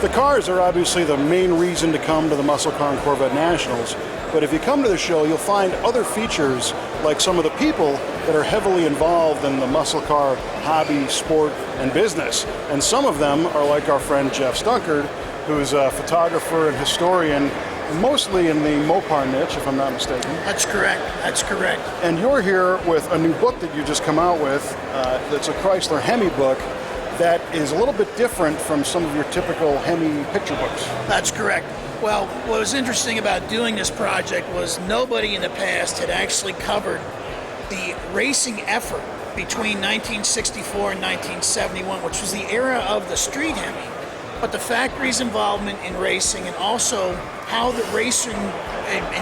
The cars are obviously the main reason to come to the Muscle Car and Corvette Nationals, but if you come to the show, you'll find other features like some of the people that are heavily involved in the muscle car hobby, sport, and business. And some of them are like our friend Geoff Stunkard, who's a photographer and historian, mostly in the Mopar niche, if I'm not mistaken. That's correct. That's correct. And you're here with a new book that you just come out with that's a Chrysler Hemi book that is a little bit different from some of your typical Hemi picture books. That's correct. Well, what was interesting about doing this project was nobody in the past had actually covered the racing effort between 1964 and 1971, which was the era of the street Hemi, but the factory's involvement in racing and also how the racing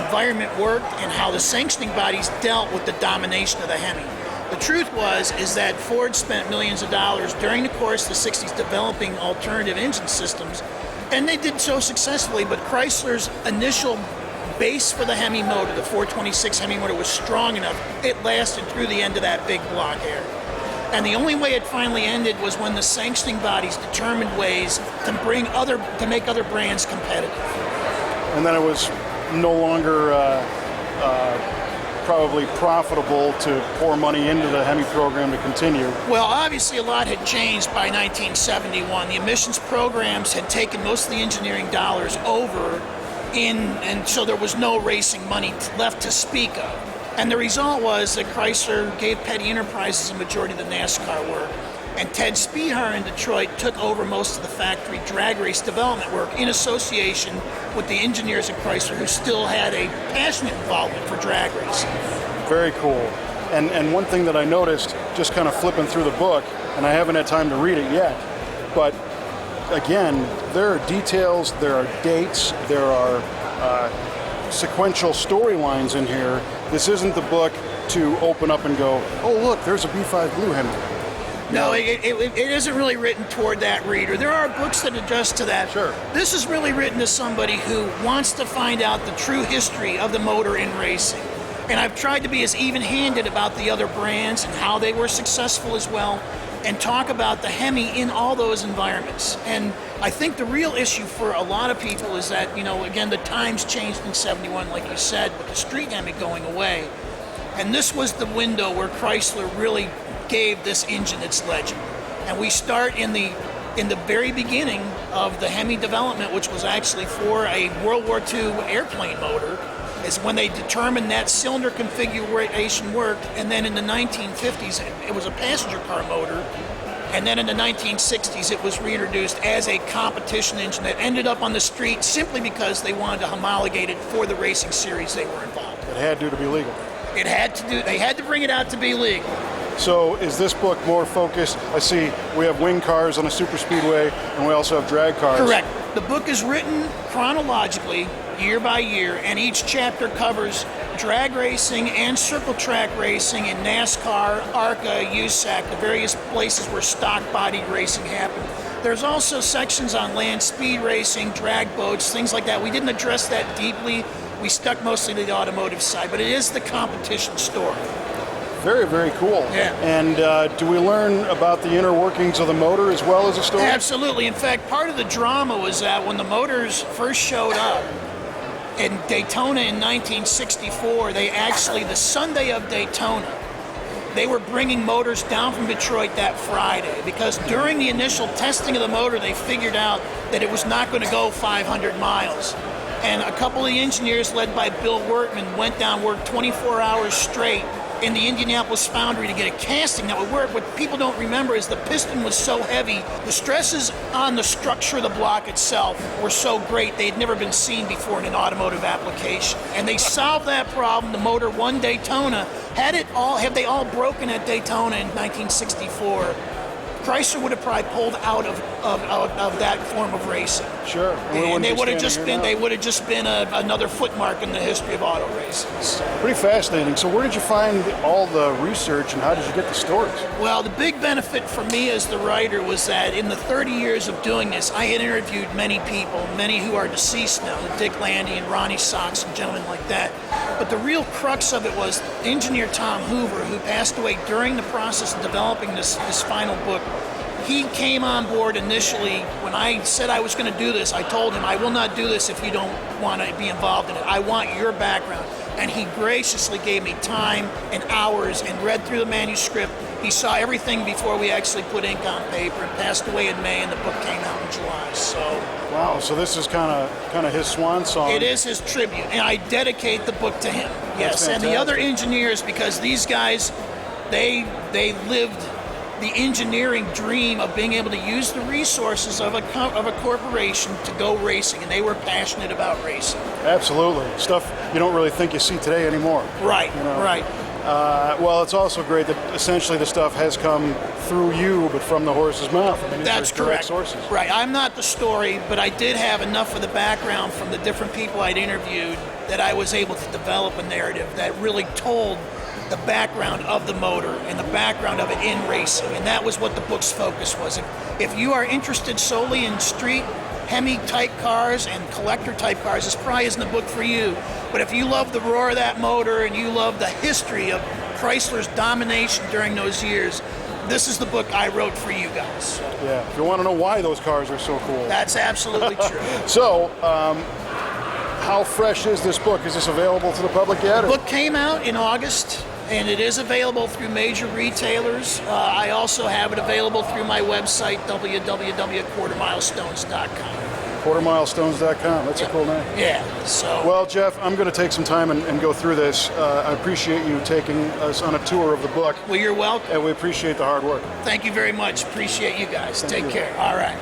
environment worked and how the sanctioning bodies dealt with the domination of the Hemi. The truth is that Ford spent millions of dollars during the course of the 60s developing alternative engine systems, and they did so successfully, but Chrysler's initial base for the Hemi motor, the 426 Hemi motor, was strong enough. It lasted through the end of that big block era. And the only way it finally ended was when the sanctioning bodies determined ways to make other brands competitive. And then it was no longer probably profitable to pour money into the Hemi program to continue. Well, obviously a lot had changed by 1971. The emissions programs had taken most of the engineering dollars over, and so there was no racing money left to speak of. And the result was that Chrysler gave Petty Enterprises a majority of the NASCAR work, and Ted Spehar in Detroit took over most of the factory drag race development work in association with the engineers at Chrysler who still had a passionate involvement for drag racing. Very cool. And one thing that I noticed just kind of flipping through the book, and I haven't had time to read it yet, but again, there are details, there are dates, there are sequential storylines in here. This isn't the book to open up and go, oh look, there's a B5 Blue Hemi. No, it isn't really written toward that reader. There are books that adjust to that. Sure. This is really written to somebody who wants to find out the true history of the motor in racing. And I've tried to be as even-handed about the other brands and how they were successful as well, and talk about the Hemi in all those environments. And I think the real issue for a lot of people is that, again, the times changed in 71, like you said, with the street Hemi going away. And this was the window where Chrysler really gave this engine its legend. And we start in the very beginning of the Hemi development, which was actually for a World War II airplane motor, is when they determined that cylinder configuration worked. And then in the 1950s, it was a passenger car motor. And then in the 1960s, it was reintroduced as a competition engine that ended up on the street simply because they wanted to homologate it for the racing series they were involved in. It had to be legal. They had to bring it out to be legal. So is this book more focused? I see we have wing cars on a super speedway, and we also have drag cars. Correct. The book is written chronologically, year by year, and each chapter covers drag racing and circle track racing in NASCAR, ARCA, USAC, the various places where stock body racing happened. There's also sections on land speed racing, drag boats, things like that. We didn't address that deeply. We stuck mostly to the automotive side, but it is the competition story. Very, very cool. Yeah. And do we learn about the inner workings of the motor as well as the story? Absolutely. In fact, part of the drama was that when the motors first showed up in Daytona in 1964, the Sunday of Daytona, they were bringing motors down from Detroit that Friday because during the initial testing of the motor, they figured out that it was not going to go 500 miles. And a couple of the engineers led by Bill Workman went down, worked 24 hours straight in the Indianapolis foundry to get a casting that would work. What people don't remember is the piston was so heavy, the stresses on the structure of the block itself were so great they had never been seen before in an automotive application. And they solved that problem. The motor won Daytona. Had they all broken at Daytona in 1964, Chrysler would have probably pulled out of that form of racing. Sure. And they would have just been another footmark in the history of auto racing. Pretty fascinating. So where did you find all the research and how did you get the stories? Well, the big benefit for me as the writer was that in the 30 years of doing this, I had interviewed many people, many who are deceased now, Dick Landy and Ronnie Sox and gentlemen like that. But the real crux of it was engineer Tom Hoover, who passed away during the process of developing this final book. he came on board initially when I said I was going to do this. I told him, I will not do this if you don't want to be involved in it. I want your background. And he graciously gave me time and hours and read through the manuscript. He saw everything before we actually put ink on paper, and passed away in May, and the book came out in July. So wow, so this is kind of his swan song. it is his tribute, and I dedicate the book to him. Yes, and the other engineers, because these guys, they lived the engineering dream of being able to use the resources of a corporation to go racing, and they were passionate about racing. Absolutely, stuff you don't really think you see today anymore. Right, right. Well, it's also great that essentially the stuff has come through you, but from the horse's mouth. I mean, That's correct. Sources. Right. I'm not the story, but I did have enough of the background from the different people I'd interviewed that I was able to develop a narrative that really told the background of the motor and the background of it in racing. And that was what the book's focus was. If you are interested solely in street Hemi-type cars and collector-type cars, this probably isn't the book for you. But if you love the roar of that motor and you love the history of Chrysler's domination during those years, this is the book I wrote for you guys. Yeah, if you want to know why those cars are so cool. That's absolutely true. So, how fresh is this book? Is this available to the public yet? The book came out in August, and it is available through major retailers. I also have it available through my website, www.quartermilestones.com. Quartermilestones.com. That's a cool name. Yeah. So. Well, Geoff, I'm going to take some time and go through this. I appreciate you taking us on a tour of the book. Well, you're welcome. And we appreciate the hard work. Thank you very much. Appreciate you guys. Take care. All right.